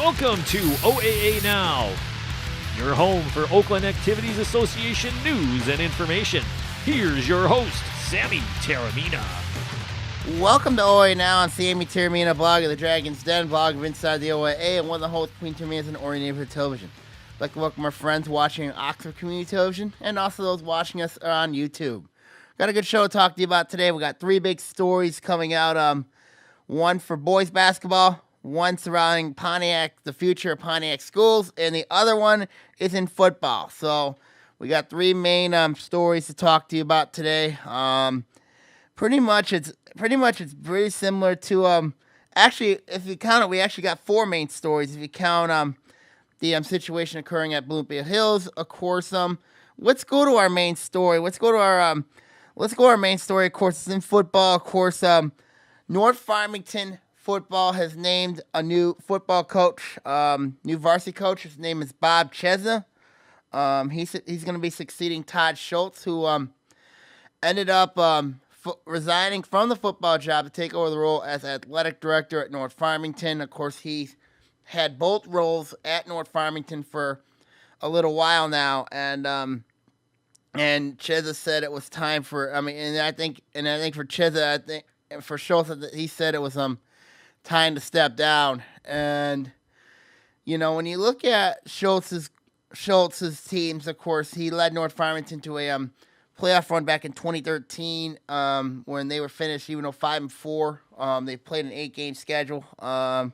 Welcome to OAA Now, your home for Oakland Activities Association news and information. Here's your host, Sammy Taramina. Welcome to OAA Now on Sammy Taramina, blog of the Dragon's Den, blog of Inside the OAA, and one of the hosts between Taramina and Orion Neighborhood Television. I'd like to welcome our friends watching Oxford Community Television and also those watching us on YouTube. Got a good show to talk to you about today. We got three big stories coming out. One for boys basketball, one surrounding Pontiac, the future of Pontiac schools, and the other one is in football. So we got three main stories to talk to you about today. Pretty much it's very similar to actually, if you count it, we actually got four main stories. If you count the situation occurring at Bloomfield Hills, of course. Let's go to our main story. Let's go to our main story. Of course, it's in football. Of course, North Farmington football has named a new football coach, new varsity coach. His name is Bob Chesa. He's going to be succeeding Todd Schultz, who ended up resigning from the football job to take over the role as athletic director at North Farmington. Of course, he had both roles at North Farmington for a little while now, and Chesa said it was time for. I think for Chesa, for Schultz, he said it was time to step down. And when you look at Schultz's teams, of course, he led North Farmington to a playoff run back in 2013 when they were finished even though 5-4. They played an 8-game schedule. But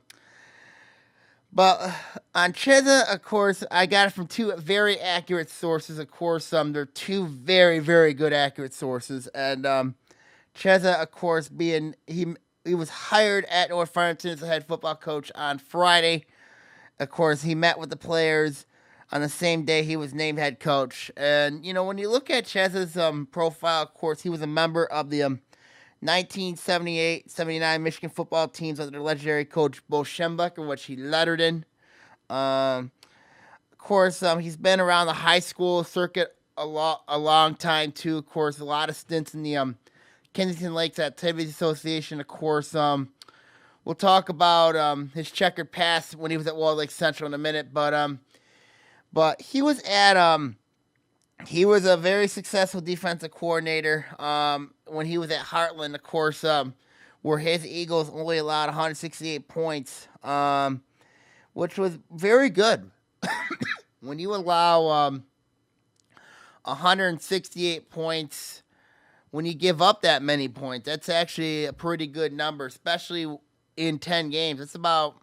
on Chesa, of course, I got it from two very accurate sources. Of course, they're two very, very good accurate sources. And Chesa, of course, he was hired at North Farmington as the head football coach on Friday. Of course, he met with the players on the same day he was named head coach. And, when you look at Chesa's profile, of course, he was a member of the 1978-79 Michigan football teams under legendary coach Bo Schembechler, which he lettered in. Of course, he's been around the high school circuit a long time, too. Of course, a lot of stints in the Kensington Lakes Activities Association. Of course, we'll talk about his checkered past when he was at Walled Lake Central in a minute. But he was he was a very successful defensive coordinator when he was at Heartland, of course, where his Eagles only allowed 168 points, which was very good. When you allow 168 points, when you give up that many points, that's actually a pretty good number, especially in 10 games. It's about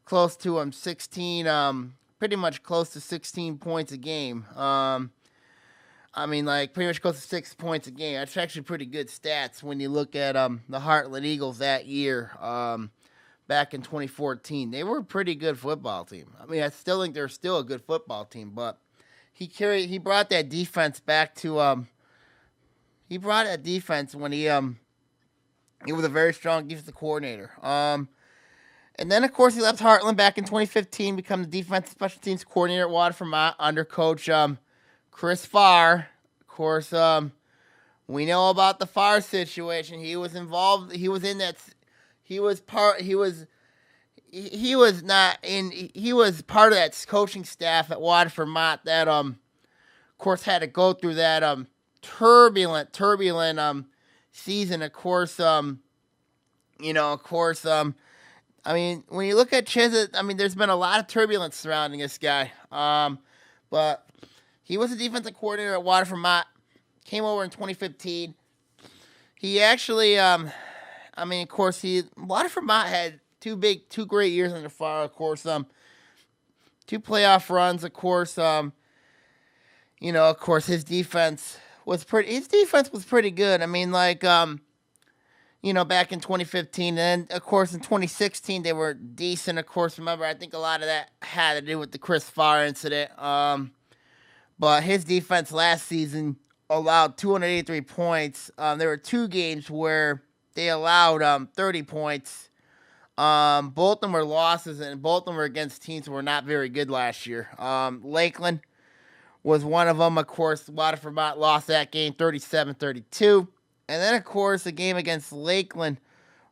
close to 16, pretty much close to 16 points a game. Pretty much close to 6 points a game. That's actually pretty good stats when you look at the Heartland Eagles that year, back in 2014. They were a pretty good football team. I still think they're still a good football team, but he brought that defense back to he brought that defense when he was a very strong defensive coordinator. And then, of course, he left Heartland back in 2015, become the defensive special teams coordinator at Waterford under Coach Chris Farr. Of course, we know about the Farr situation. He was involved. He was in that. He was part. He was not in. He was part of that coaching staff at Waterford that of course had to go through that turbulent season. Of course, when you look at Chesa, there's been a lot of turbulence surrounding this guy. But he was a defensive coordinator at Waterford came over in 2015. He actually, of course, Waterford had two great years under Farr. Of course, 2 playoff runs. Of course, of course, his defense was pretty good. Back in 2015. And, of course, in 2016, they were decent. Of course, remember, I think a lot of that had to do with the Chris Farr incident. But his defense last season allowed 283 points. There were 2 games where they allowed 30 points. Both of them were losses, and both of them were against teams who were not very good last year. Lakeland was one of them. Of course, Waterford lost that game 37-32. And then, of course, the game against Lakeland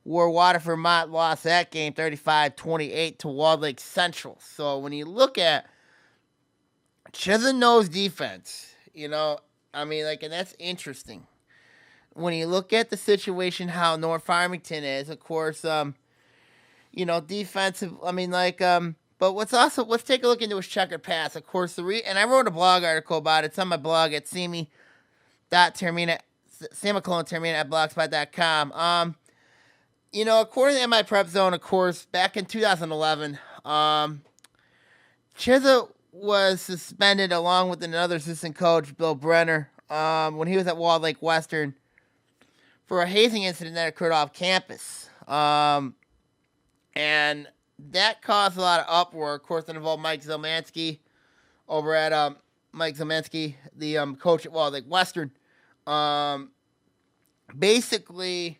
where Waterford Mott lost that game 35-28 to Walled Lake Central. So when you look at Chisholm knows defense, and that's interesting. When you look at the situation, how North Farmington is, of course, defensive. But let's take a look into his checkered past. Of course, and I wrote a blog article about it. It's on my blog at semicolon-termina@blogspot.com. According to MI Prep Zone, of course, back in 2011, Chisholm was suspended along with another assistant coach, Bill Brenner, when he was at Walled Lake Western for a hazing incident that occurred off campus. And that caused a lot of uproar. Of course, it involved Mike Zelmansky over at the coach at Walled Lake Western. Basically,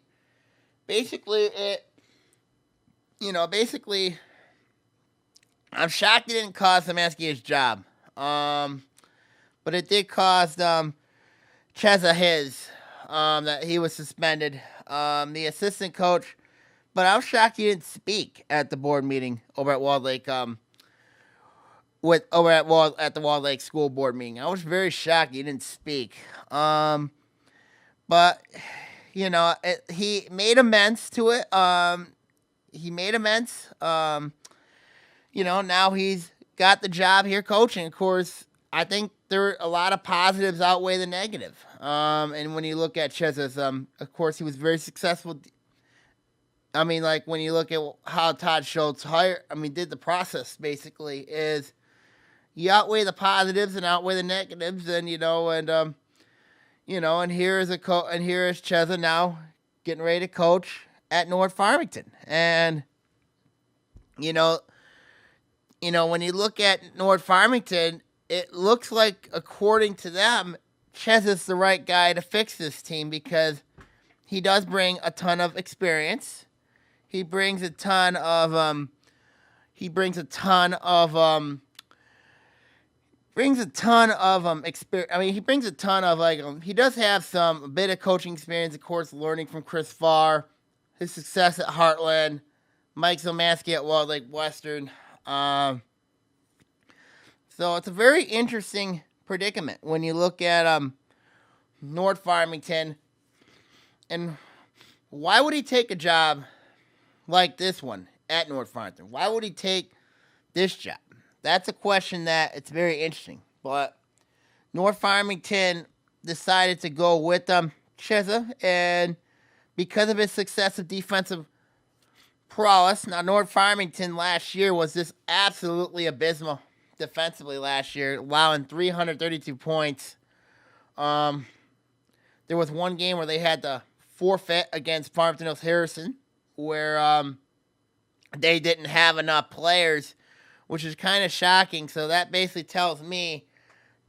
I'm shocked it didn't cost Zelmansky his job. But it did cost Cheza his, that he was suspended. The assistant coach. But I'm shocked he didn't speak at the board meeting over at Walled Lake, at the Walled Lake School Board meeting. I was very shocked he didn't speak. But he made amends to it. He made amends. Now he's got the job here coaching. Of course, I think there are a lot of positives outweigh the negative. And when you look at Cheza's, of course, he was very successful. When you look at how Todd Schultz did the process, basically, is you outweigh the positives and outweigh the negatives, and and here is Cheza now getting ready to coach at North Farmington, and when you look at North Farmington, it looks like, according to them, Cheza's the right guy to fix this team because he does bring a ton of experience. He brings a ton of experience. He does have a bit of coaching experience, of course, learning from Chris Farr, his success at Heartland, Mike Zelmansky at Walled Lake Western. So it's a very interesting predicament when you look at North Farmington. And why would he take a job like this one at North Farmington? Why would he take this job? That's a question that it's very interesting. But North Farmington decided to go with Cheza, and because of his success of defensive prowess. Now, North Farmington last year was just absolutely abysmal defensively last year, allowing 332 points. There was one game where they had to forfeit against Farmington Hills Harrison, where they didn't have enough players, which is kind of shocking. So that basically tells me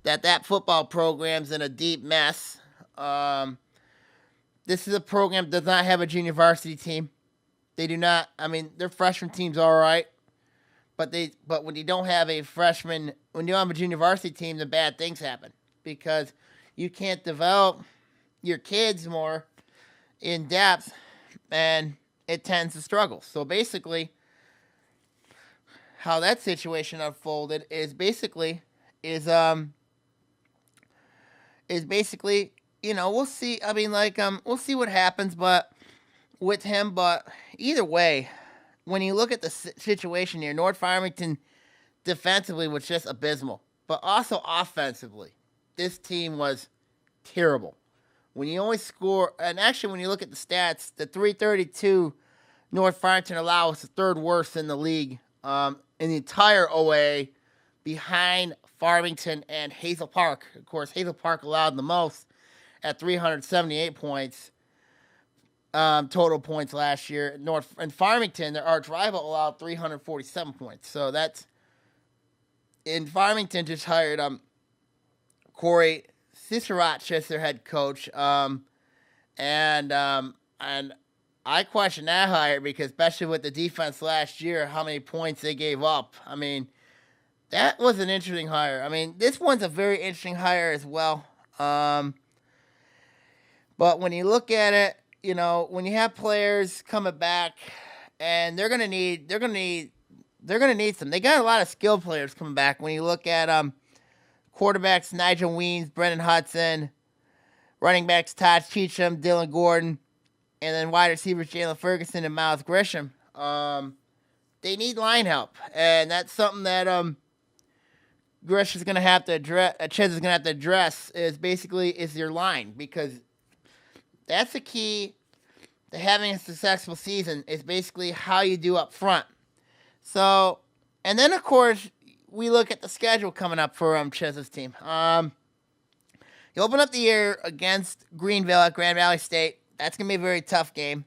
that football program's in a deep mess. This is a program that does not have a junior varsity team. They do not. I mean, their freshman team's all right, but when you don't have a junior varsity team, the bad things happen because you can't develop your kids more in depth, and it tends to struggle. So basically, how that situation unfolded is basically, we'll see. I mean, we'll see what happens, but with him. But either way, when you look at the situation here, North Farmington defensively was just abysmal, but also offensively, this team was terrible. When you only score, and actually when you look at the stats, the 332 North Farmington allowed was the third worst in the league, in the entire OAA, behind Farmington and Hazel Park. Of course, Hazel Park allowed the most at 378 points, total points last year. And Farmington, their arch rival, allowed 347 points. So that's, in Farmington just hired Corey Cicerot as their head coach, and I question that hire because, especially with the defense last year, how many points they gave up. I mean, that was an interesting hire. I mean, this one's a very interesting hire as well. But when you look at it, when you have players coming back, and they're gonna need some. They got a lot of skilled players coming back. When you look at quarterbacks, Nigel Weens, Brendan Hudson, running backs, Todd Cheecham, Dylan Gordon, and then wide receivers, Jalen Ferguson and Miles Grisham. They need line help, and that's something that Grish is going to have to address. Chez is going to have to address is your line, because that's the key to having a successful season, is basically how you do up front. So, and then of course we look at the schedule coming up for Chez's team. You open up the year against Greenville at Grand Valley State. That's going to be a very tough game.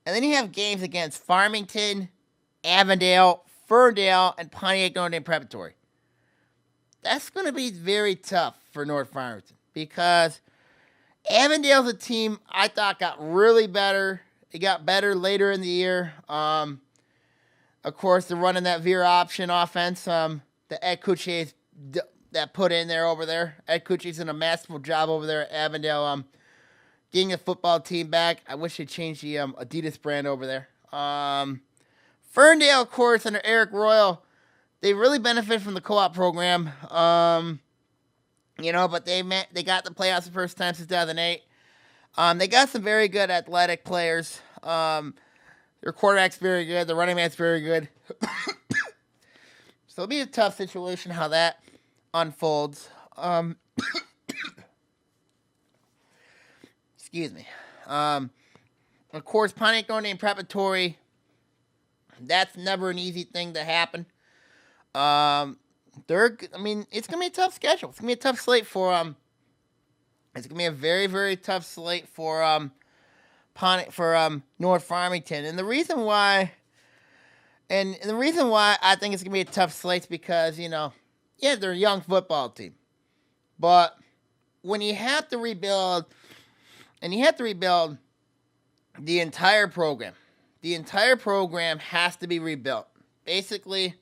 And then you have games against Farmington, Avondale, Ferndale, and Pontiac Notre Dame Preparatory. That's going to be very tough for North Farmington, because Avondale's a team I thought got really better. It got better later in the year. Of course, they're running that veer option offense that Ed Kuche's that put in there over there. Ed Kuche's done a masterful job over there at Avondale, getting the football team back. I wish they changed the Adidas brand over there. Ferndale, of course, under Eric Royal, they really benefit from the co-op program. But they got the playoffs the first time since 2008. They got some very good athletic players. Their quarterback's very good. The running back's very good. So it'll be a tough situation how that unfolds. Excuse me. Of course, Pontiac Notre Dame Preparatory, that's never an easy thing to happen. It's going to be a tough schedule. It's going to be a tough slate for it's going to be a very, very tough slate for North Farmington. And the reason why I think it's going to be a tough slate is because, they're a young football team. But when you have to rebuild, and you have to rebuild the entire program has to be rebuilt. Basically,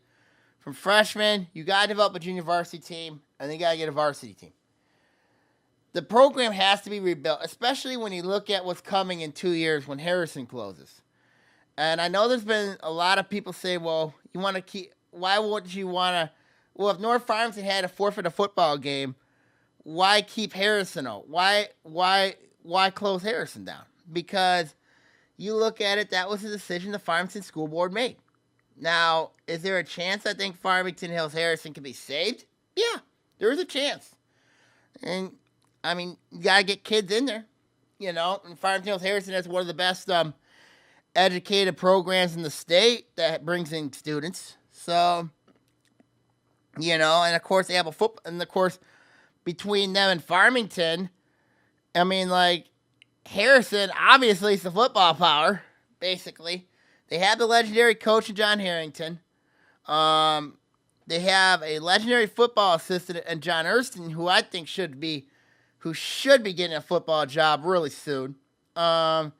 from freshmen, you got to develop a junior varsity team, and then you got to get a varsity team. The program has to be rebuilt, especially when you look at what's coming in 2 years when Harrison closes. And I know there's been a lot of people say, well, why wouldn't you want to, well, if North Farmington had to forfeit a football game, why keep Harrison out? Why close Harrison down? Because you look at it, that was a decision the Farmington School Board made. Now, is there a chance I think Farmington Hills Harrison can be saved? Yeah, there is a chance. And, you got to get kids in there, and Farmington Hills Harrison has one of the best educated programs in the state that brings in students. So, and of course they have a football, and of course between them and Farmington, Harrison obviously is the football power, basically. They have the legendary coach John Harrington. They have a legendary football assistant and John Erston, who I think should be getting a football job really soon. If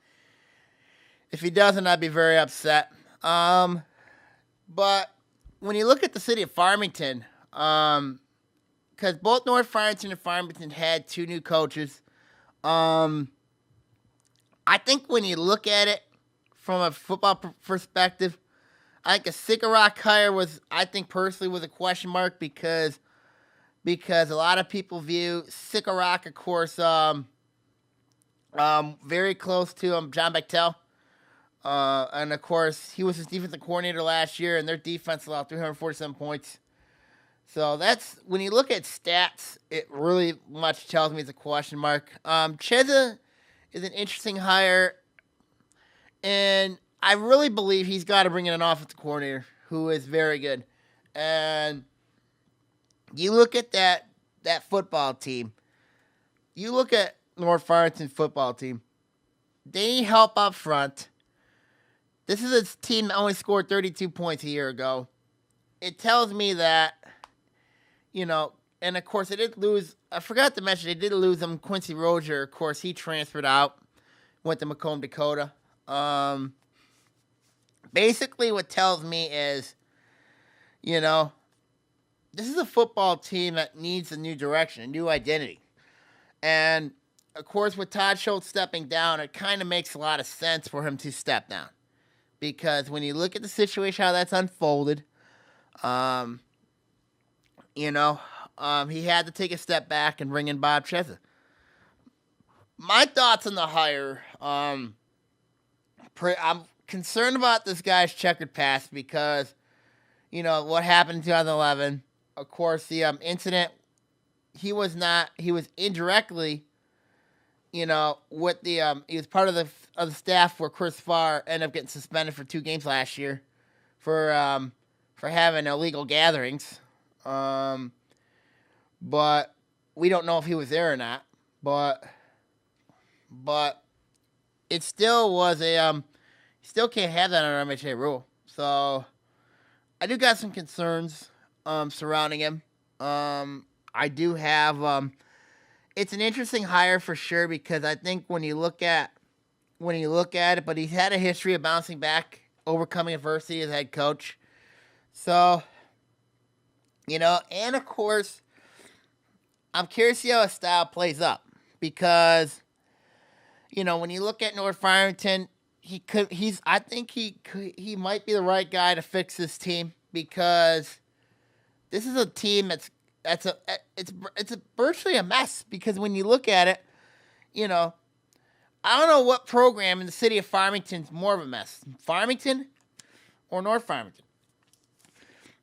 he doesn't, I'd be very upset. But when you look at the city of Farmington, because both North Farmington and Farmington had 2 new coaches, I think when you look at it from a football perspective, I think a Sycamore hire was a question mark because a lot of people view Sycamore, of course, very close to John Bechtel. And, of course, he was his defensive coordinator last year, and their defense allowed 347 points. So that's, when you look at stats, it really much tells me it's a question mark. Cheza is an interesting hire, and I really believe he's got to bring in an offensive coordinator who is very good. And you look at that football team, you look at North Farmington football team, they need help up front. This is a team that only scored 32 points a year ago. It tells me that, and of course they did lose, I forgot to mention, they did lose Quincy Rozier. Of course, he transferred out, went to Macomb, Dakota. Basically what tells me is, this is a football team that needs a new direction, a new identity. And of course, with Todd Schultz stepping down, it kind of makes a lot of sense for him to step down. Because when you look at the situation, how that's unfolded, he had to take a step back and bring in Bob Chesa. My thoughts on the hire, I'm concerned about this guy's checkered past because, what happened in 2011. Of course, the incident, he was indirectly, with the, he was part of the staff where Chris Farr ended up getting suspended for 2 games last year for having illegal gatherings. But we don't know if he was there or not. But it still was you still can't have that under MHA rule. So I do got some concerns surrounding him. I do have it's an interesting hire for sure because I think when you look at it, but he's had a history of bouncing back, overcoming adversity as head coach. So, and of course, I'm curious to see how his style plays up because, when you look at North Farmington, I think he might be the right guy to fix this team because this is a team it's virtually a mess because when you look at it, I don't know what program in the city of Farmington is more of a mess, Farmington or North Farmington.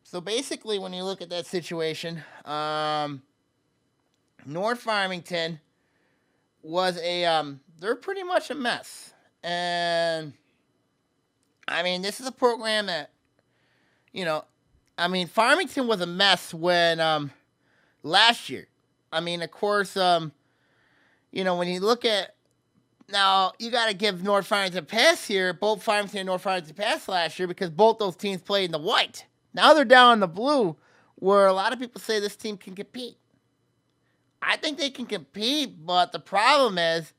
So basically, when you look at that situation, North Farmington was they're pretty much a mess. And, this is a program that, Farmington was a mess when, last year. Of course, when you look at, now, you got to give North Farmington a pass here. Both Farmington and North Farmington passed last year because both those teams played in the white. Now they're down in the blue, where a lot of people say this team can compete. I think they can compete, but the problem is,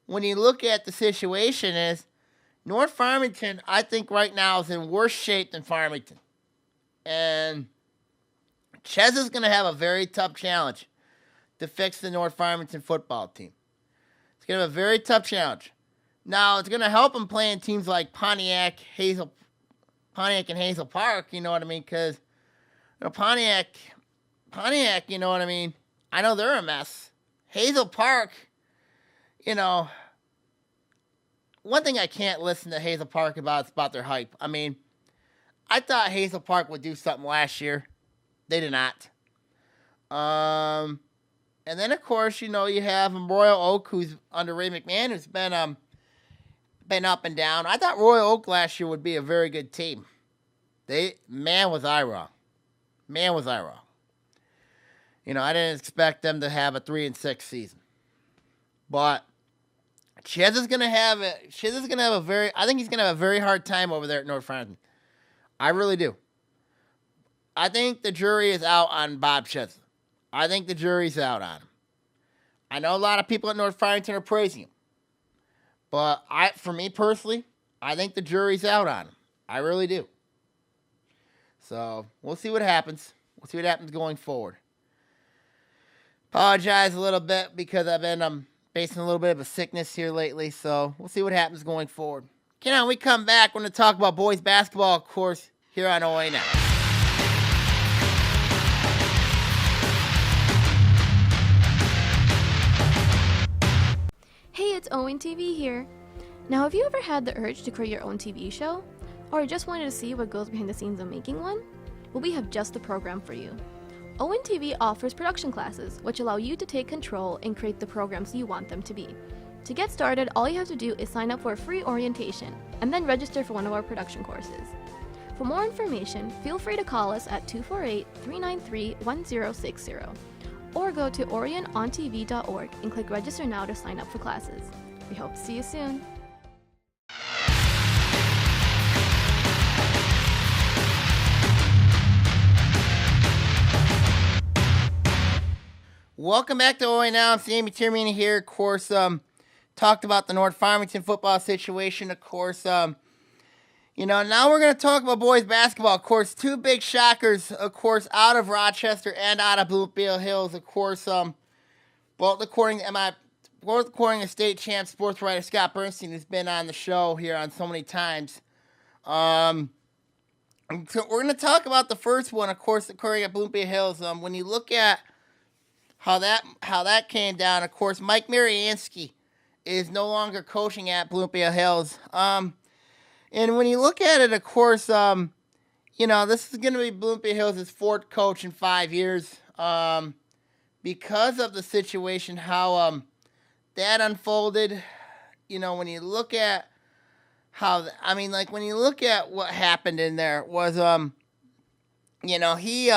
when you look at the situation is, North Farmington, I think right now is in worse shape than Farmington. And Chesa's going to have a very tough challenge to fix the North Farmington football team. It's going to have a very tough challenge. Now, it's going to help him playing teams like Pontiac and Hazel Park, you know what I mean? Because Pontiac, you know what I mean? I know they're a mess. Hazel Park, one thing I can't listen to Hazel Park about is about their hype. I thought Hazel Park would do something last year. They did not. And then, of course, you have Royal Oak, who's under Ray McMahon, who's been up and down. I thought Royal Oak last year would be a very good team. Was I wrong. I didn't expect them to have a 3-6 season. But Chesa's gonna have I think he's gonna have a very hard time over there at North Farmington. I really do. I think the jury is out on Bob Chesa. I think the jury's out on him. I know a lot of people at North Farmington are praising him. But for me personally, I think the jury's out on him. I really do. So, we'll see what happens. We'll see what happens going forward. Apologize a little bit because I've been facing a little bit of a sickness here lately. So, we'll see what happens going forward. Okay, now when we come back, we're going to talk about boys basketball, of course, here on OAA Now. Hey, it's Owen TV here. Now, have you ever had the urge to create your own TV show? Or just wanted to see what goes behind the scenes of making one? Well, we have just the program for you. Owen TV offers production classes, which allow you to take control and create the programs you want them to be. To get started, all you have to do is sign up for a free orientation, and then register for one of our production courses. For more information, feel free to call us at 248-393-1060. Or go to orionontv.org and click register now to sign up for classes. We hope to see you soon. Welcome back to OAA Now. I'm Sammy Tiermina here. Of course, talked about the North Farmington football situation. Of course, now we're going to talk about boys basketball. Of course, 2 big shockers, of course, out of Rochester and out of Bloomfield Hills. Of course, both according to both according to state champ sports writer Scott Bernstein, who's been on the show here on so many times. So we're going to talk about the first one, of course, occurring at Bloomfield Hills. When you look at how that came down, of course, Mike Mariansky is no longer coaching at Bloomfield Hills. And when you look at it, of course, this is going to be Bloomfield Hills' fourth coach in 5 years. Because of the situation, how that unfolded, when you look at when you look at what happened in there was, he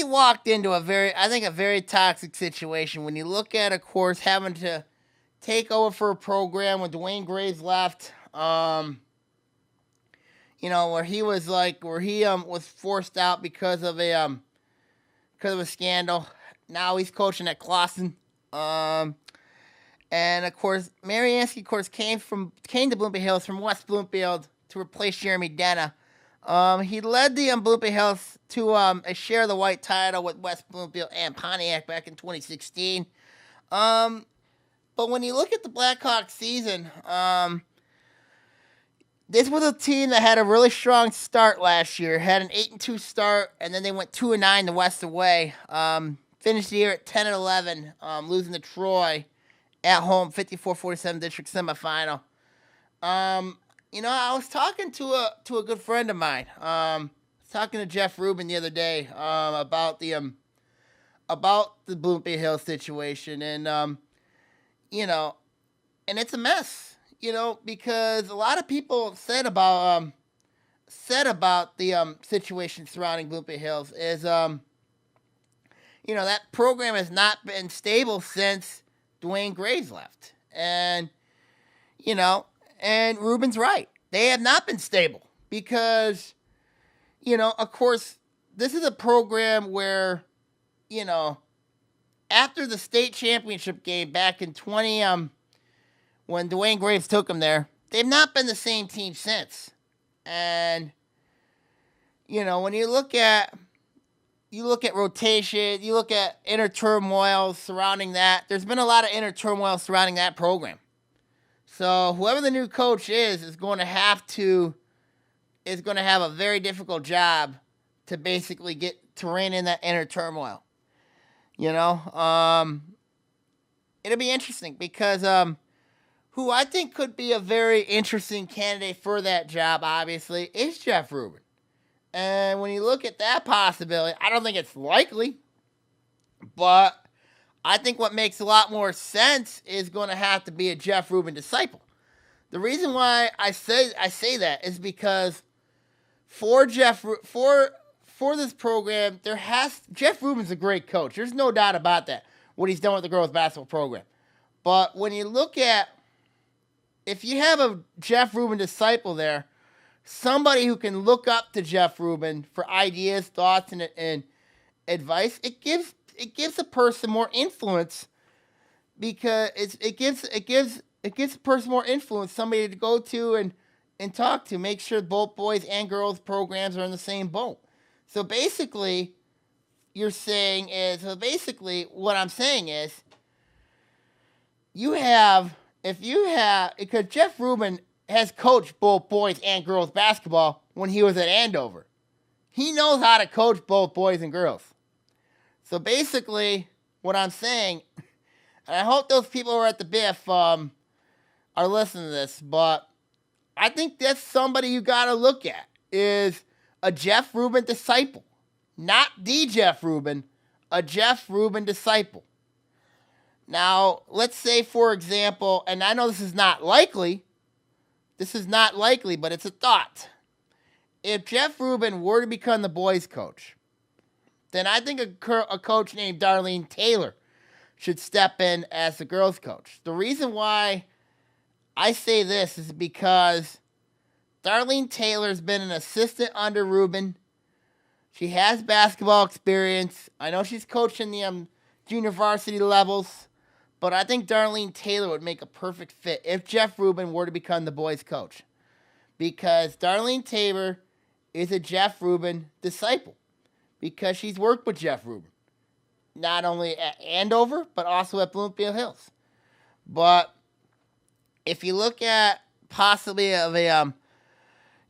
walked into a very toxic situation. When you look at, of course, having to take over for a program when Dwayne Graves left, where he was forced out because of a scandal. Now he's coaching at Clawson. And of course, Mariansky, of course, came to Bloomfield Hills from West Bloomfield to replace Jeremy Denna. He led the Bloomfield Hills to a share of the white title with West Bloomfield and Pontiac back in 2016. But when you look at the Blackhawks season, this was a team that had a really strong start last year. Had an 8-2 start, and then they went 2-9 the West away. Finished the year at 10-11, losing to Troy at home, 54-47 district semifinal. I was talking to a good friend of mine. I was talking to Jeff Rubin the other day about the Bloomfield Hills situation, and and it's a mess. Because a lot of people said about the situation surrounding Bloomfield Hills is that program has not been stable since Dwayne Graves left. And and Rubin's right. They have not been stable because, of course, this is a program where, after the state championship game back in when Dwayne Graves took them there, they've not been the same team since. And, when you look at rotation, you look at inner turmoil surrounding that. There's been a lot of inner turmoil surrounding that program. So whoever the new coach is going to have a very difficult job to basically to rein in that inner turmoil. It'll be interesting because who I think could be a very interesting candidate for that job, obviously, is Jeff Rubin. And when you look at that possibility, I don't think it's likely, but I think what makes a lot more sense is going to have to be a Jeff Rubin disciple. The reason why I say that is because for this program, Jeff Rubin's a great coach. There's no doubt about that, what he's done with the girls basketball program. But when you look at, if you have a Jeff Rubin disciple there, somebody who can look up to Jeff Rubin for ideas, thoughts, and advice, it gives a person more influence because it gives a person more influence, somebody to go to and talk to, make sure both boys and girls programs are in the same boat. So basically, what I'm saying is, because Jeff Rubin has coached both boys and girls basketball when he was at Andover. He knows how to coach both boys and girls. So basically, what I'm saying, and I hope those people who are at the BIF are listening to this, but I think that's somebody you got to look at, is a Jeff Rubin disciple. Not the Jeff Rubin, a Jeff Rubin disciple. Now, let's say, for example, and I know this is not likely, but it's a thought. If Jeff Rubin were to become the boys' coach, then I think a coach named Darlene Taylor should step in as the girls' coach. The reason why I say this is because Darlene Taylor's been an assistant under Rubin. She has basketball experience. I know she's coached in the junior varsity levels, but I think Darlene Taylor would make a perfect fit if Jeff Rubin were to become the boys' coach, because Darlene Taylor is a Jeff Rubin disciple, because she's worked with Jeff Rubin. not only at Andover, but also at Bloomfield Hills. But if you look at possibly of a,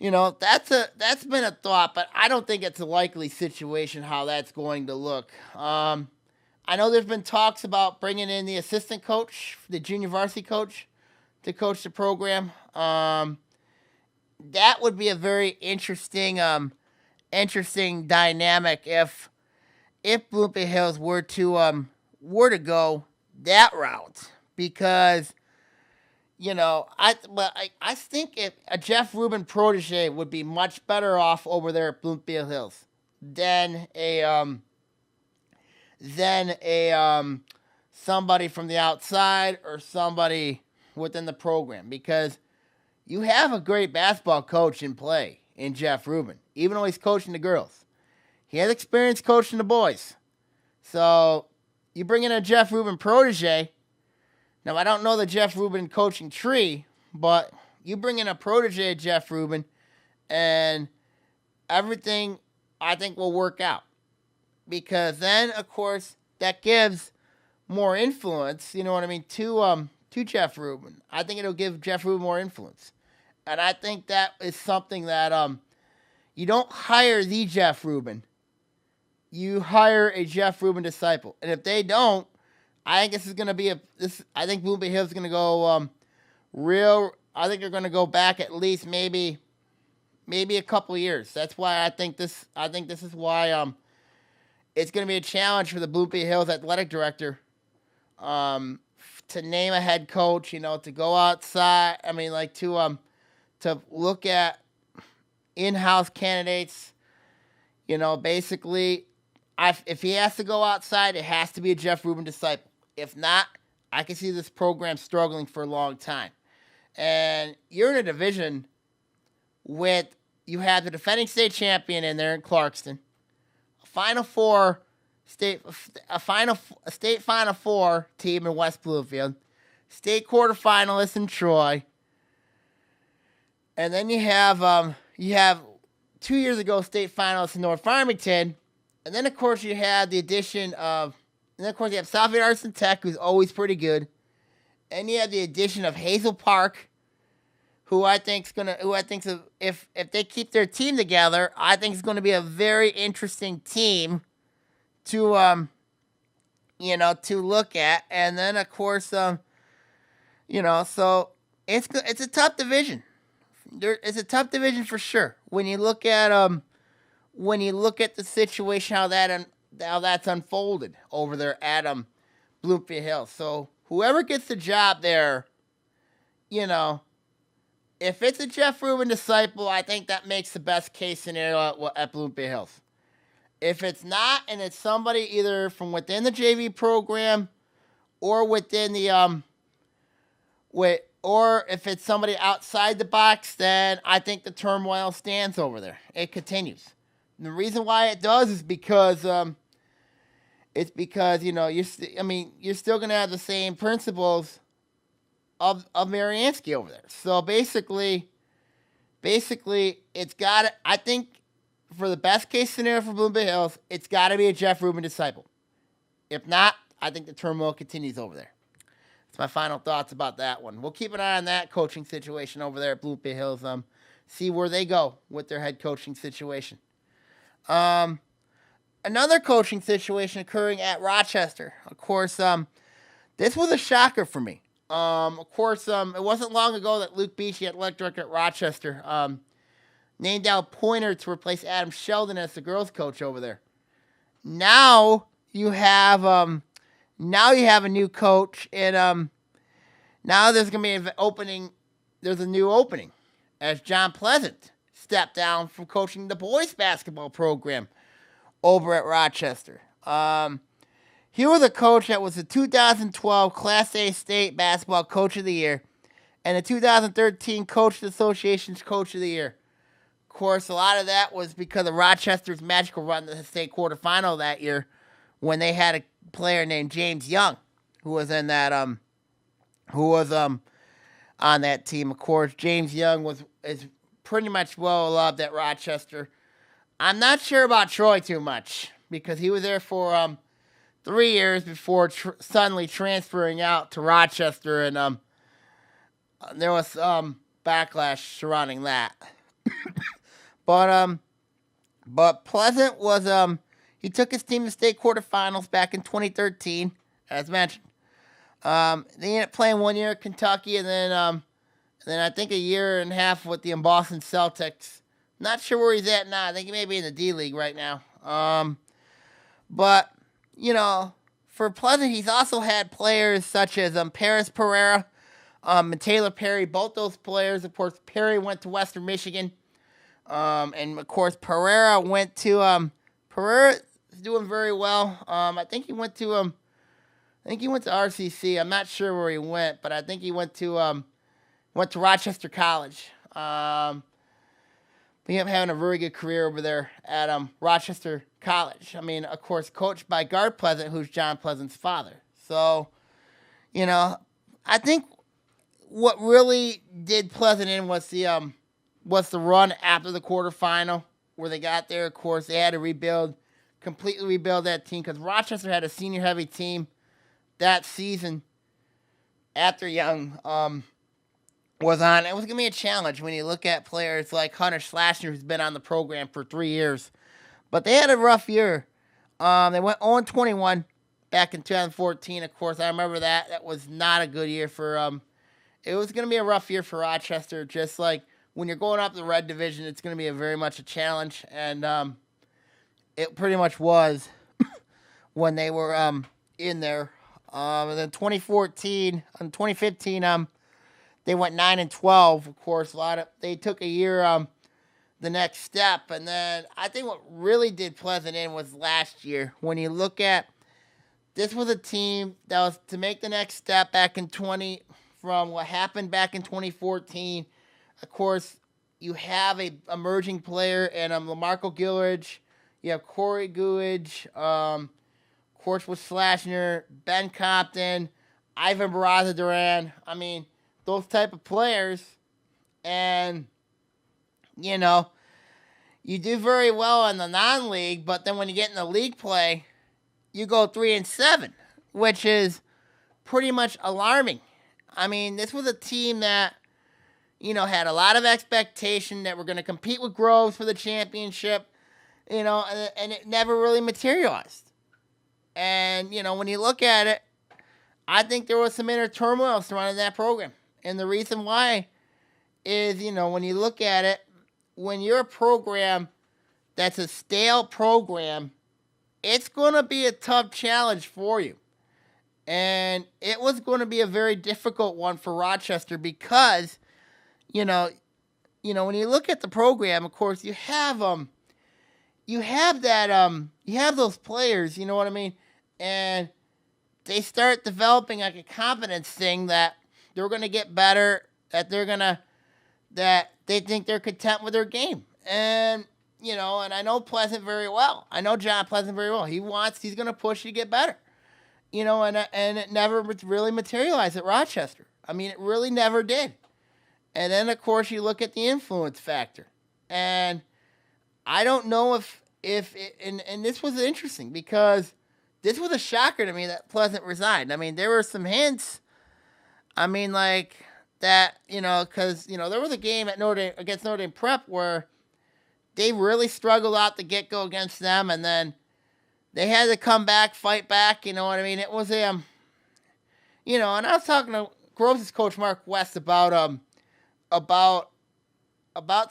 that's been a thought, but I don't think it's a likely situation how that's going to look. I know there's been talks about bringing in the assistant coach, the junior varsity coach, to coach the program. That would be a very interesting dynamic if Bloomfield Hills were to go that route, because I think if a Jeff Rubin protege would be much better off over there at Bloomfield Hills than a somebody from the outside or somebody within the program, because you have a great basketball coach in play in Jeff Rubin, even though he's coaching the girls. He has experience coaching the boys. So you bring in a Jeff Rubin protege. Now, I don't know the Jeff Rubin coaching tree, but you bring in a protege of Jeff Rubin, and everything, I think, will work out. Because then, of course, that gives more influence, to Jeff Rubin. I think it'll give Jeff Rubin more influence. And I think that is something that you don't hire the Jeff Rubin. You hire a Jeff Rubin disciple. And if they don't, I think this is going to be I think Bloomfield Hills is going to go I think they're going to go back at least maybe a couple of years. That's why I think this is why it's going to be a challenge for the Bloomfield Hills athletic director to name a head coach, to go outside. I mean, to look at in-house candidates, basically, if he has to go outside, it has to be a Jeff Rubin disciple. If not, I can see this program struggling for a long time. And you're in a division you have the defending state champion in there in Clarkston, a state Final Four team in West Bloomfield, state quarterfinalists in Troy, and then you have 2 years ago state finalists in North Farmington, and then of course you have you have Southfield Arts and Tech, who's always pretty good, and you have the addition of Hazel Park, who I think if they keep their team together, I think is going to be a very interesting team to look at. And then of course so it's a tough division. It's a tough division for sure. When you look at the situation, how that's unfolded over there at Bloomfield Hills. So whoever gets the job there, if it's a Jeff Rubin disciple, I think that makes the best case scenario at Bloomfield Hills. If it's not, and it's somebody either from within the JV program or within the or if it's somebody outside the box, then I think the turmoil stands over there. It continues. And the reason why it does is because you're still gonna have the same principles of Mariansky over there. So basically it's got, I think, for the best case scenario for Bloomfield Hills, it's got to be a Jeff Rubin disciple. If not, I think the turmoil continues over there. That's my final thoughts about that one. We'll keep an eye on that coaching situation over there at Bloomfield Hills. See where they go with their head coaching situation. Another coaching situation occurring at Rochester. Of course, this was a shocker for me. Of course, it wasn't long ago that Luke Beachy, athletic director at Rochester, named Al Pointer to replace Adam Sheldon as the girls' coach over there. Now you have a new coach, and now there's gonna be an opening. There's a new opening as John Pleasant stepped down from coaching the boys' basketball program over at Rochester. He was a coach that was the 2012 Class A State Basketball Coach of the Year and the 2013 Coach Association's Coach of the Year. Of course, a lot of that was because of Rochester's magical run to the state quarterfinal that year when they had a player named James Young who was on that team. Of course, James Young is pretty much well loved at Rochester. I'm not sure about Troy too much because he was there for 3 years before suddenly transferring out to Rochester, and there was backlash surrounding that. But Pleasant was he took his team to state quarterfinals back in 2013, as mentioned. They ended up playing 1 year at Kentucky, and then I think a year and a half with the Boston Celtics. Not sure where he's at now. I think he may be in the D League right now. But for Pleasant, he's also had players such as Paris Pereira, and Taylor Perry. Both those players, of course, Perry went to Western Michigan. And of course, Pereira went to Pereira's doing very well. I think he went to RCC. I'm not sure where he went, but I think he went to Rochester College. He ended up having a very good career over there at Rochester College. I mean, of course, coached by Guard Pleasant, who's John Pleasant's father. So, I think what really did Pleasant in was the run after the quarterfinal where they got there. Of course, they had to completely rebuild that team because Rochester had a senior-heavy team that season after Young was on. It was going to be a challenge when you look at players like Hunter Schlachner, who's been on the program for 3 years. But they had a rough year. They went 0-21 back in 2014. Of course, I remember that. That was not a good year for it was going to be a rough year for Rochester, just like when you're going up the Red Division, it's going to be very much a challenge, and it pretty much was when they were in there. And then 2015, they went 9-12. Of course, they took a year the next step, and then I think what really did Pleasant in was last year. When you look at this, was a team that was to make the next step from what happened back in 2014. Of course, you have a emerging player in LaMarco Gilridge. You have Corey Guidge, of course, with Schlachner, Ben Compton, Ivan Barraza Duran. I mean, those type of players. And, you do very well in the non-league, but then when you get in the league play, you go 3-7, which is pretty much alarming. I mean, this was a team that, had a lot of expectation that we're going to compete with Groves for the championship, and it never really materialized. And, when you look at it, I think there was some inner turmoil surrounding that program. And the reason why is, when you look at it, when you're a program that's a stale program, it's going to be a tough challenge for you. And it was going to be a very difficult one for Rochester because, when you look at the program, of course, you have those players, you know what I mean? And they start developing like a confidence thing that they're going to get better, that they think they're content with their game. And, and I know Pleasant very well. I know John Pleasant very well. He's going to push you to get better. And it never really materialized at Rochester. I mean, it really never did. And then, of course, you look at the influence factor. And I don't know if and this was interesting because this was a shocker to me that Pleasant resigned. I mean, there were some hints. I mean, like that, because, there was a game at against Notre Dame Prep where they really struggled out the get-go against them, and then they had to come back, fight back, you know what I mean? It was and I was talking to Groves' coach Mark West about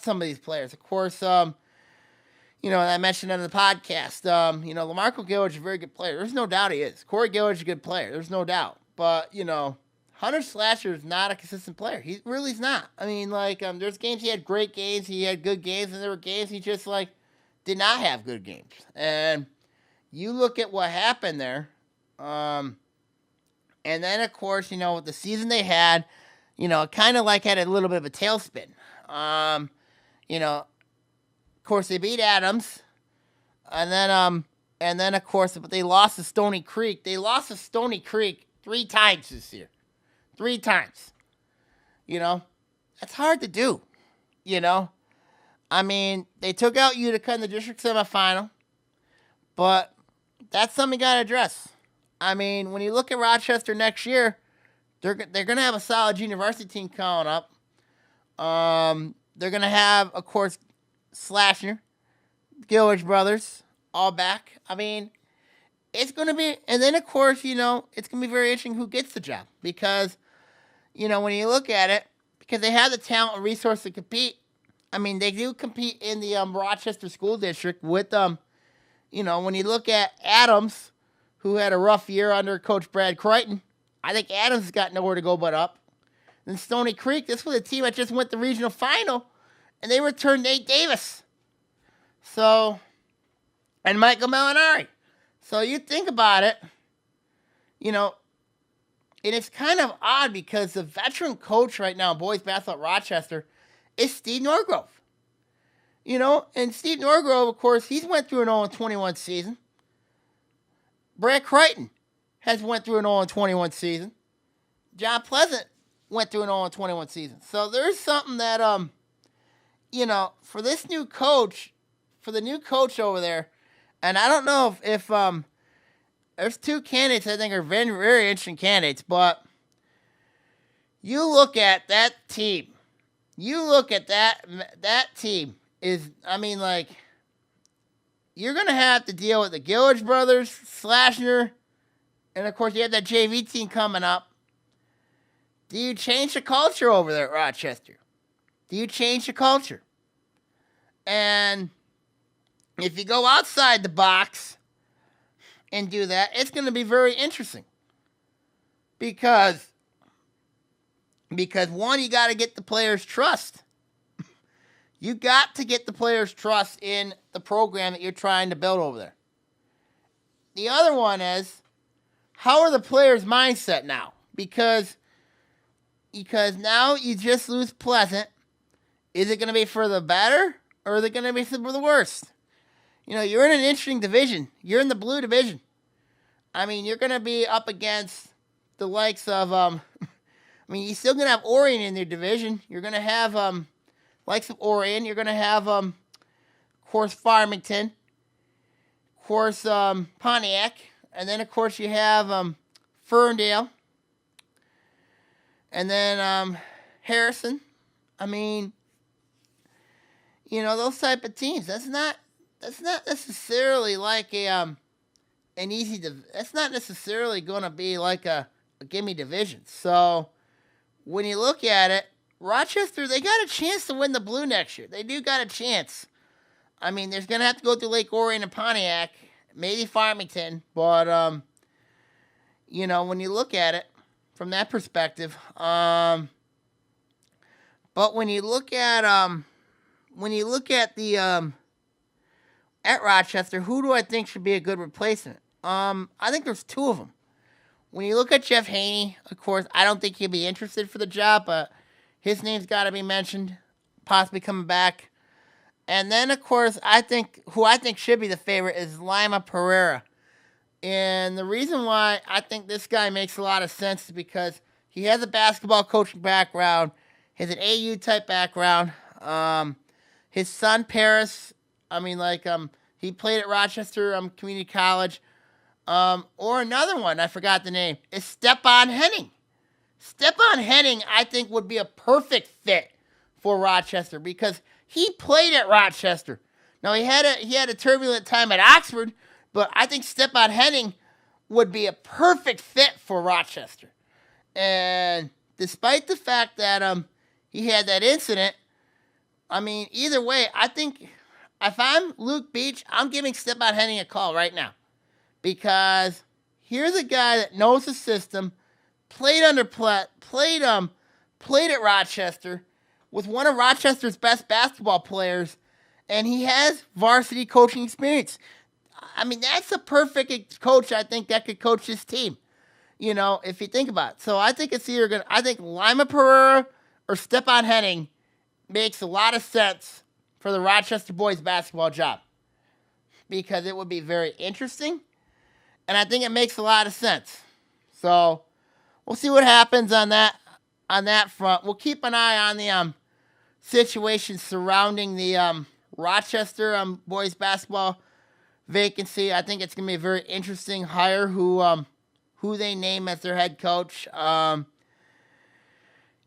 some of these players. Of course, I mentioned on the podcast, LaMarco Gilridge is a very good player. There's no doubt he is. Corey Gilridge is a good player. There's no doubt. But, Hunter Schlachner is not a consistent player. He really is not. I mean, there's games he had great games, he had good games, and there were games he just, did not have good games. And you look at what happened there, and then, of course, with the season they had, it kind of had a little bit of a tailspin. Of course, they beat Adams, and then, of course, but they lost to Stony Creek. They lost to Stony Creek 3 times this year. 3 times. That's hard to do. I mean, they took out Utica in the district semifinal, but that's something you got to address. I mean, when you look at Rochester next year, they're going to have a solid university team coming up. They're going to have, of course, Slashner, Gilbert brothers, all back. I mean, it's going to be, and then, of course, it's going to be very interesting who gets the job. Because, when you look at it, because they have the talent and resource to compete. I mean, they do compete in the Rochester School District with, when you look at Adams, who had a rough year under Coach Brad Crichton, I think Adams has got nowhere to go but up. Then Stony Creek, this was a team that just went to regional final, and they returned Nate Davis. So, and Michael Molinari. So you think about it, and it's kind of odd because the veteran coach right now, boys basketball at Rochester, is Steve Norgrove. And Steve Norgrove, of course, he's went through an 0-21 season. Brad Crichton has went through an 0-21 season. John Pleasant went through an 0-21 season. So there's something that, for this new coach, for the new coach over there, and I don't know if there's two candidates I think are very, very interesting candidates, but you look at that team. You look at that team is, you're going to have to deal with the Gillage brothers, Slashner, and, of course, you have that JV team coming up. Do you change the culture over there at Rochester? Do you change the culture? And if you go outside the box and do that, it's going to be very interesting. Because one, you got to get the players' trust. You got to get the players' trust in the program that you're trying to build over there. The other one is, how are the players' mindset now? Because now you just lose Pleasant. Is it going to be for the better or is it going to be for the worst? You're in an interesting division. You're in the blue division. You're going to be up against the likes of, you're still going to have Orion in their division. You're going to have likes of Orion. You're going to have, of course, Farmington. Of course, Pontiac. And then, of course, you have Ferndale. And then Harrison. Those type of teams. That's not necessarily like an easy. That's not necessarily going to be like a gimme division. So when you look at it, Rochester, they got a chance to win the blue next year. They do got a chance. There's going to have to go through Lake Orion and Pontiac, maybe Farmington, but when you look at it from that perspective, but when you look at the at Rochester, who do I think should be a good replacement? I think there's two of them. When you look at Jeff Haney, of course, I don't think he'll be interested for the job, but his name's got to be mentioned, possibly coming back. And then, of course, who I think should be the favorite is Lima Pereira. And the reason why I think this guy makes a lot of sense is because he has a basketball coaching background, has an AU type background. His son Paris, he played at Rochester Community College. Or another one, I forgot the name, is Stepan Henning. Stepan Henning, I think, would be a perfect fit for Rochester because he played at Rochester. Now, he had a turbulent time at Oxford, but I think Stepan Henning would be a perfect fit for Rochester. And despite the fact that he had that incident, either way, I think if I'm Luke Beach, I'm giving Stepan Henning a call right now. Because here's a guy that knows the system, played at Rochester, was one of Rochester's best basketball players, and he has varsity coaching experience. That's a perfect coach, I think, that could coach this team, if you think about it. So I think it's I think Lima Pereira or Stepan Henning makes a lot of sense for the Rochester boys basketball job. Because it would be very interesting. And I think it makes a lot of sense. So we'll see what happens on that front. We'll keep an eye on the situation surrounding the Rochester boys basketball vacancy. I think it's going to be a very interesting hire who who they name as their head coach. But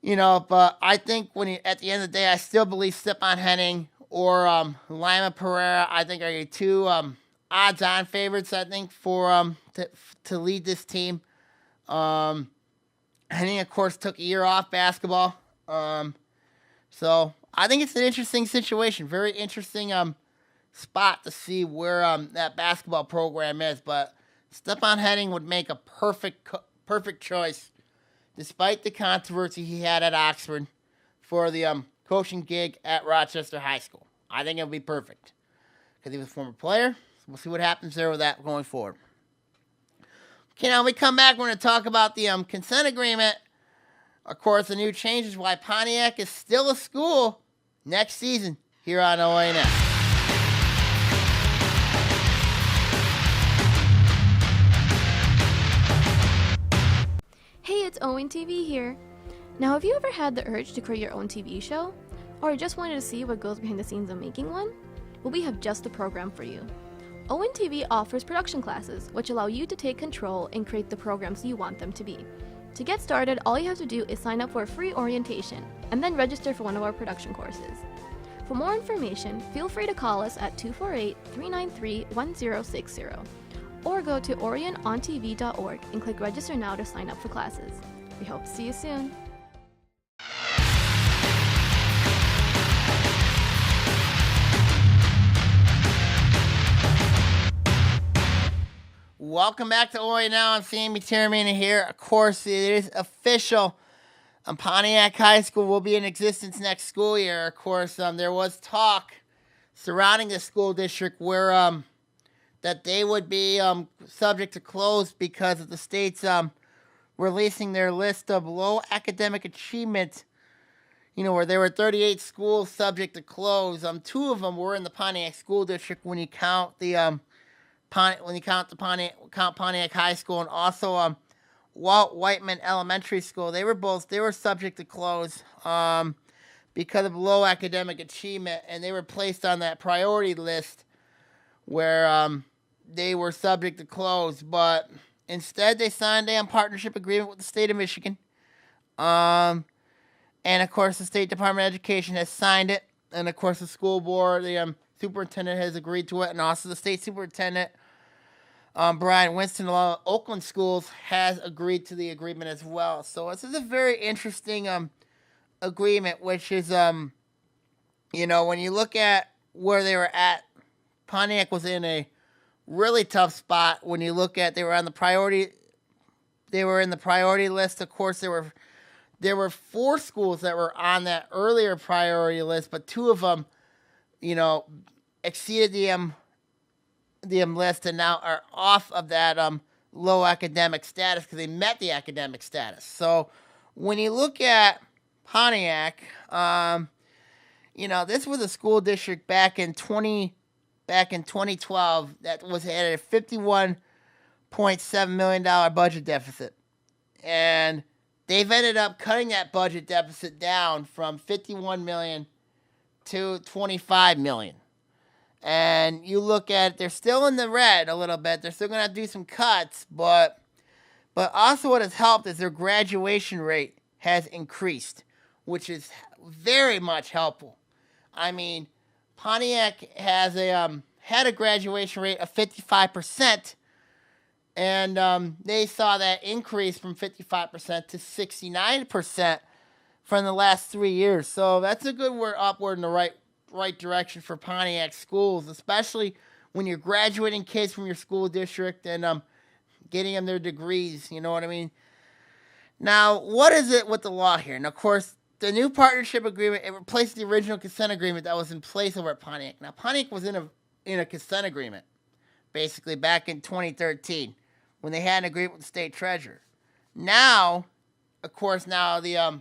I think at the end of the day, I still believe Stepan Henning or Lima Pereira, I think are your two odds-on favorites, I think, for to lead this team. Henning, of course, took a year off basketball. So I think it's an interesting situation. Very interesting spot to see where that basketball program is. But Stepan Henning would make a perfect choice, despite the controversy he had at Oxford, for the coaching gig at Rochester High School. I think it would be perfect because he was a former player. So we'll see what happens there with that going forward. Okay, now when we come back, we're going to talk about the consent agreement. Of course, the new changes why Pontiac is still a school next season here on OAA Now. Hey, it's Owen TV here. Now, have you ever had the urge to create your own TV show? Or just wanted to see what goes behind the scenes of making one? Well, we have just the program for you. Owen TV offers production classes, which allow you to take control and create the programs you want them to be. To get started, all you have to do is sign up for a free orientation, and then register for one of our production courses. For more information, feel free to call us at 248-393-1060. Or go to orionontv.org and click register now to sign up for classes. We hope to see you soon. Welcome back to OAA Now. I'm Sammy Terramina here. Of course, it is official. Pontiac High School will be in existence next school year. Of course, there was talk surrounding the school district where that they would be subject to close because of the state's releasing their list of low academic achievement. Where there were 38 schools subject to close. Two of them were in the Pontiac School District when you count the Pontiac High School, and also Walt Whiteman Elementary School. They were subject to close because of low academic achievement, and they were placed on that priority list where they were subject to close. But instead, they signed a partnership agreement with the state of Michigan, and of course, the State Department of Education has signed it, and of course, the school board, the superintendent has agreed to it, and also the state superintendent, Brian Winston, of Oakland Schools, has agreed to the agreement as well. So this is a very interesting agreement, which is, when you look at where they were at, Pontiac was in a really tough spot. When you look at, they were in the priority list. Of course, there were 4 schools that were on that earlier priority list, but 2 of them, exceeded the list and now are off of that low academic status because they met the academic status. So when you look at Pontiac, this was a school district back in 2012 that was at a $51.7 million budget deficit, and they've ended up cutting that budget deficit down from $51 million to $25 million. And you look at it, they're still in the red a little bit. They're still going to have to do some cuts, but also what has helped is their graduation rate has increased, which is very much helpful. I mean, Pontiac has had a graduation rate of 55%, and they saw that increase from 55% to 69% from the last 3 years. So that's a good upward in the right direction for Pontiac schools, especially when you're graduating kids from your school district and getting them their degrees. You know what I mean? Now, what is it with the law here? And of course, the new partnership agreement, it replaced the original consent agreement that was in place over at Pontiac. Now, Pontiac was in a consent agreement basically back in 2013 when they had an agreement with the state treasurer. Now, of course, the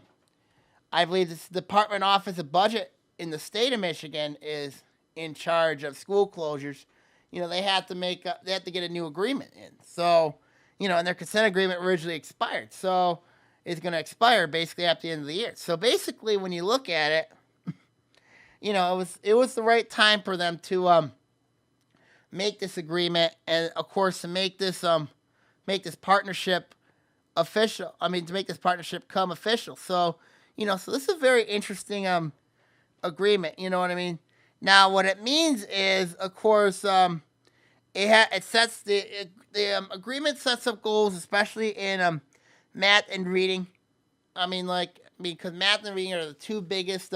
I believe this Department Office of Budget in the state of Michigan is in charge of school closures. They have to get a new agreement in. So, and their consent agreement originally expired. So it's going to expire basically at the end of the year. So basically, when you look at it, it was the right time for them to make this agreement, and of course to make this make this partnership official. I mean, to make this partnership come official. So, so this is a very interesting agreement. You know what I mean? Now, what it means is, of course, it sets the agreement sets up goals, especially in math and reading. Because math and reading are the two biggest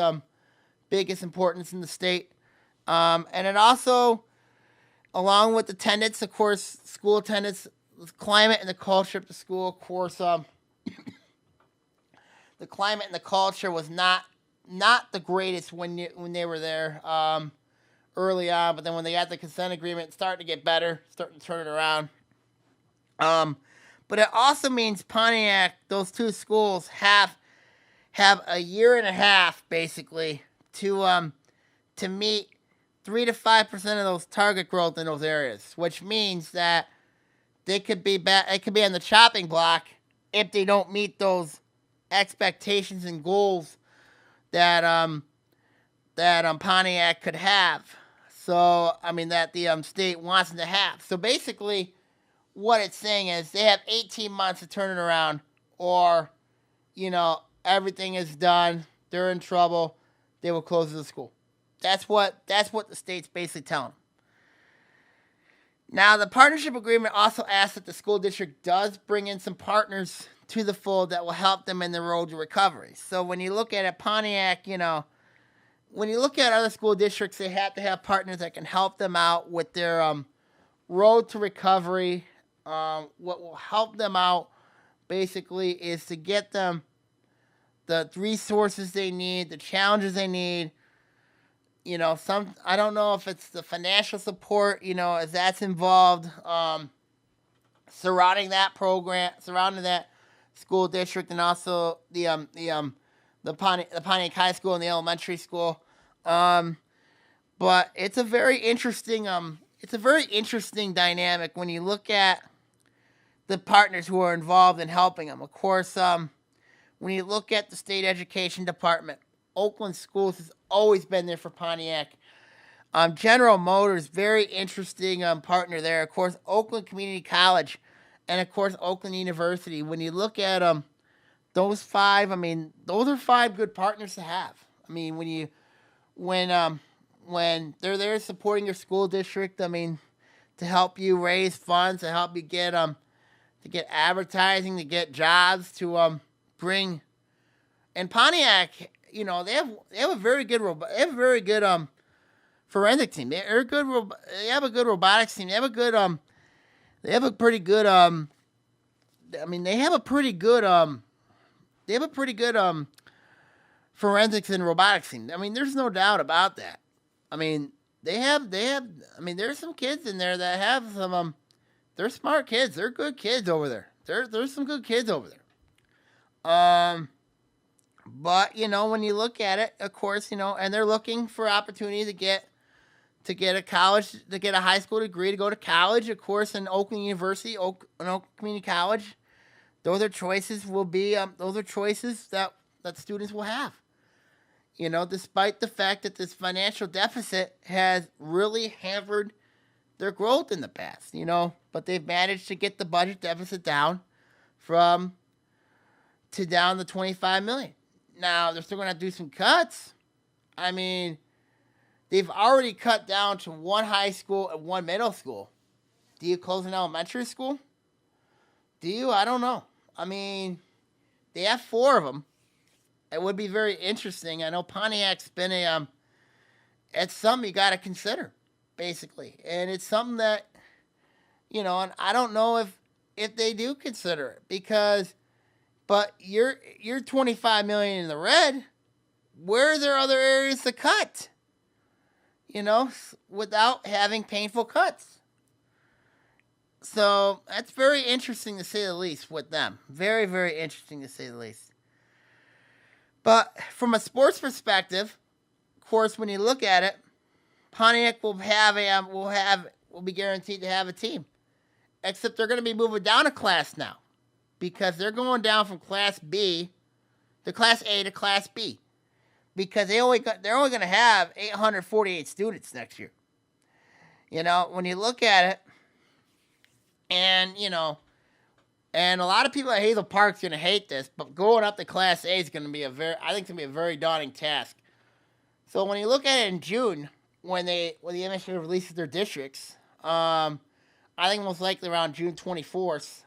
importance in the state. And it also, along with attendance, of course, school attendance, the climate and the culture of the school, of course, the climate and the culture was not the greatest when they were there early on, but then when they got the consent agreement, it's starting to get better, starting to turn it around. But it also means Pontiac, those two schools have a year and a half basically to meet 3 to 5% of those target growth in those areas, which means that they could be it could be on the chopping block if they don't meet those expectations and goals that Pontiac could have. So that the state wants them to have. So basically, what it's saying is they have 18 months to turn it around, or everything is done. They're in trouble. They will close the school. That's what the state's basically telling them. Now, the partnership agreement also asks that the school district does bring in some partners to the fold that will help them in the road to recovery. So when you look at it, Pontiac, when you look at other school districts, they have to have partners that can help them out with their road to recovery. What will help them out, basically, is to get them the resources they need, the challenges they need. I don't know if it's the financial support, as that's involved, surrounding that school district, and also the Pontiac High School and the elementary school. But it's a very interesting dynamic when you look at the partners who are involved in helping them. Of course, when you look at the state education department, Oakland Schools has always been there for Pontiac. General Motors, very interesting partner there. Of course, Oakland Community College, and of course, Oakland University. When you look at those five, those are five good partners to have. When they're there supporting your school district, to help you raise funds, to help you get advertising, to get jobs, to bring. And Pontiac, they have a very good forensic team. They have a good robotics team. They have a pretty good forensics and robotics team. There's no doubt about that. There's some kids in there that have some they're smart kids. They're good kids over there. There's some good kids over there. But when you look at it, of course, and they're looking for opportunity to get a college, to get a high school degree, to go to college, of course, in Oakland University, Oakland Community College. Those are choices that students will have. Despite the fact that this financial deficit has really hampered their growth in the past, but they've managed to get the budget deficit down to $25 million. Now, they're still going to do some cuts. They've already cut down to one high school and one middle school. Do you close an elementary school? Do you? I don't know. They have 4 of them. It would be very interesting. I know Pontiac's been it's something you got to consider, basically. And it's something that, and I don't know if they do consider it, but you're $25 million in the red. Where are there other areas to cut? Without having painful cuts. So that's very interesting to say the least with them. Very, very interesting to say the least. But from a sports perspective, of course, when you look at it, Pontiac will be guaranteed to have a team. Except they're going to be moving down a class now, because they're going down from Class A to Class B, because they're only going to have 848 students next year. When you look at it, and And a lot of people at Hazel Park's going to hate this, but going up to Class A is going to be I think it's going to be a very daunting task. So when you look at it in June, when the MSA releases their districts, I think most likely around June 24th,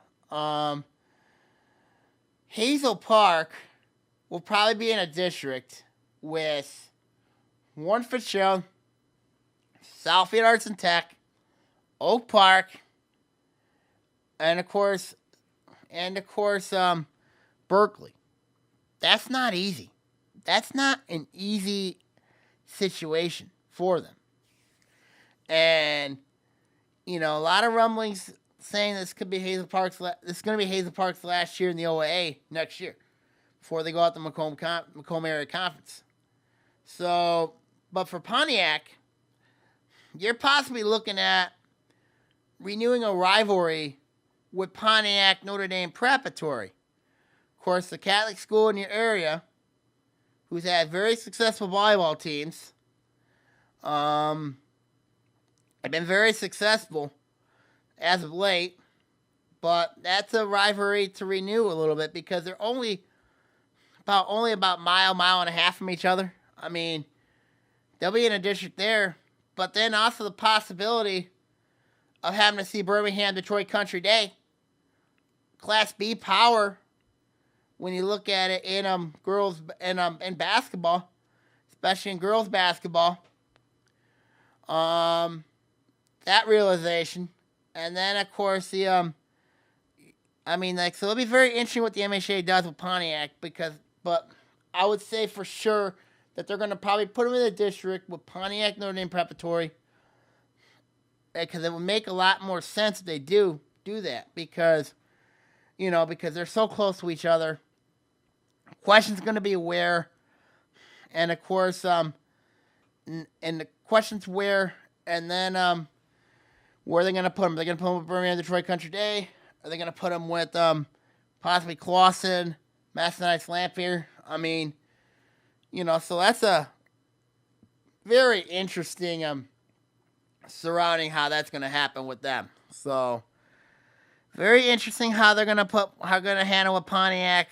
Hazel Park will probably be in a district with Warren Fitzgerald, Southfield Arts and Tech, Oak Park, and of course, Berkeley. That's not easy. That's not an easy situation for them. And a lot of rumblings saying this could be Hazel Park's. This is going to be Hazel Park's last year in the OAA next year, before they go out to Macomb Area Conference. So, but for Pontiac, you're possibly looking at renewing a rivalry with Pontiac Notre Dame Preparatory. Of course, the Catholic school in your area, who's had very successful volleyball teams, have been very successful as of late, but that's a rivalry to renew a little bit because they're only about mile and a half from each other. I mean, they'll be in a district there, but then also the possibility of having to see Birmingham Detroit Country Day, Class B power. When you look at it in girls in basketball, especially in girls basketball, that realization, and then of course so it'll be very interesting what the MHA does with Pontiac but I would say for sure that they're going to probably put them in the district with Pontiac Notre Dame Preparatory, because it would make a lot more sense if they do that because they're so close to each other. Question's going to be where, and of course, and the question's where, and then where are they going to put them? Are they going to put them with Birmingham Detroit Country Day? Are they going to put them with possibly Clawson, Massachusetts Lampier? I mean, so that's a very interesting surrounding how that's going to happen with them. So very interesting how they're going to handle with Pontiac.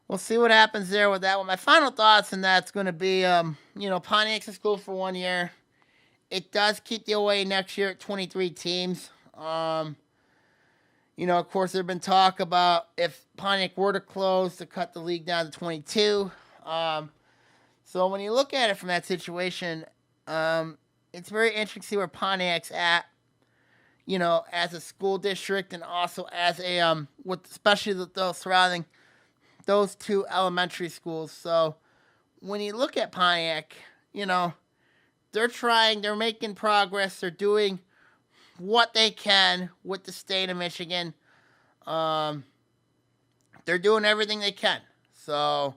We'll see what happens there with that one. My final thoughts, and that's going to be, Pontiac's a school for 1 year. It does keep the OA next year at 23 teams. Of course, there's been talk about if Pontiac were to close, to cut the league down to 22. So when you look at it from that situation, it's very interesting to see where Pontiac's at, as a school district and also as a, with especially those surrounding those two elementary schools. So when you look at Pontiac, they're making progress. They're doing what they can with the state of Michigan. They're doing everything they can. So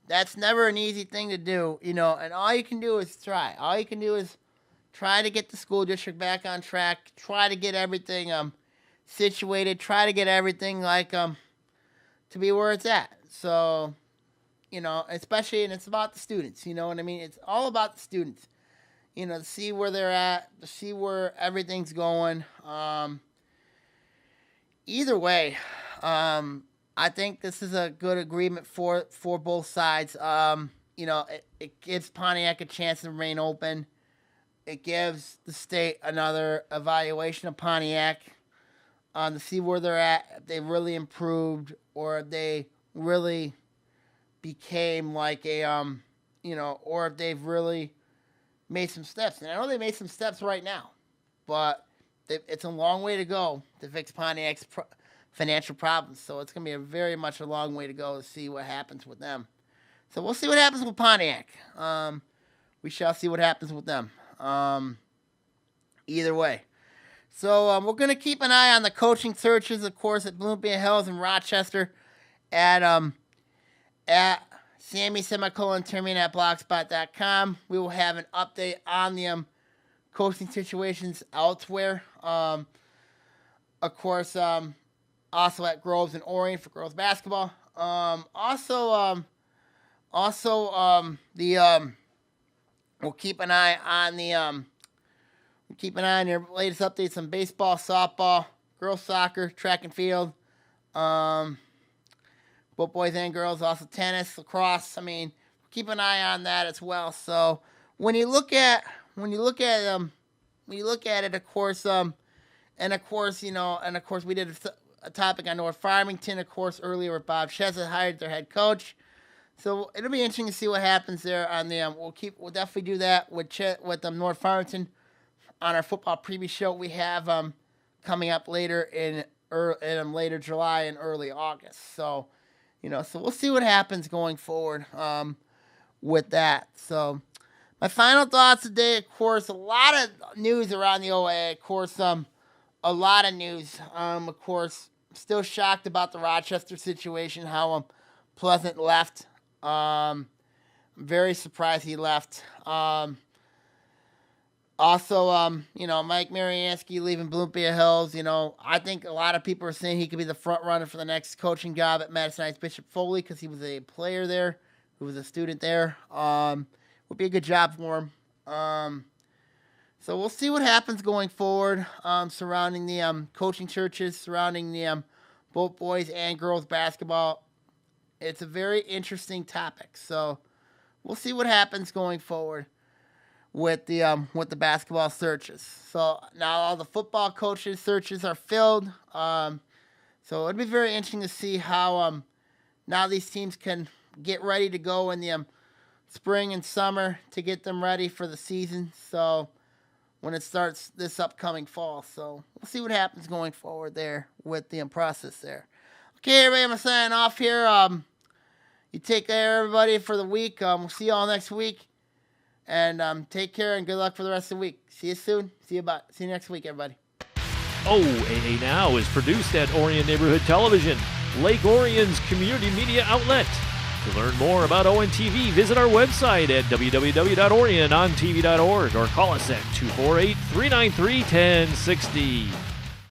that's never an easy thing to do, and all you can do is try. All you can do is try to get the school district back on track, try to get everything situated, try to get everything to be where it's at. So, especially, and it's about the students, you know what I mean? It's all about the students, to see where they're at, to see where everything's going. Either way, I think this is a good agreement for both sides. It gives Pontiac a chance to remain open. It gives the state another evaluation of Pontiac to see where they're at, if they really improved or if they really became like a, or if they've really made some steps. And I know they made some steps right now, but it's a long way to go to fix Pontiac's financial problems. So it's going to be very much a long way to go to see what happens with them. So we'll see what happens with Pontiac. We shall see what happens with them. Either way. So we're going to keep an eye on the coaching searches, of course, at Bloomfield Hills and Rochester at Sammy@blogspot.com. We will have an update on the coaching situations elsewhere. Of course, also at Groves and Orion for girls basketball. We'll keep an eye on your latest updates on baseball, softball, girls soccer, track and field, both boys and girls, also tennis, lacrosse. I mean, keep an eye on that as well. So when you look at it, of course, we did a topic on North Farmington, of course, earlier with Bob Chesed hired their head coach. So it'll be interesting to see what happens there on the. We'll definitely do that with North Farmington on our football preview show we have coming up later in later July and early August. So, so we'll see what happens going forward with that. So, my final thoughts today, of course, a lot of news around the OAA. Of course, a lot of news. Of course, still shocked about the Rochester situation, how Pleasant left. Very surprised he left. Also, Mike Mariansky leaving Bloomfield Hills. I think a lot of people are saying he could be the front runner for the next coaching job at Madison Heights Bishop Foley because he was a player there, who was a student there. Would be a good job for him. So we'll see what happens going forward surrounding the coaching searches, surrounding the both boys and girls basketball. It's a very interesting topic. So we'll see what happens going forward with the basketball searches. So now all the football coaches searches are filled. So it'll be very interesting to see how now these teams can get ready to go in the spring and summer to get them ready for the season. So when it starts this upcoming fall. So we'll see what happens going forward there with the process there. Okay, everybody, I'm going to sign off here. You take care, everybody, for the week. We'll see you all next week. And take care and good luck for the rest of the week. See you soon. See you next week, everybody. OAA Now is produced at Orion Neighborhood Television, Lake Orion's community media outlet. To learn more about ONTV, visit our website at www.orionontv.org or call us at 248-393-1060.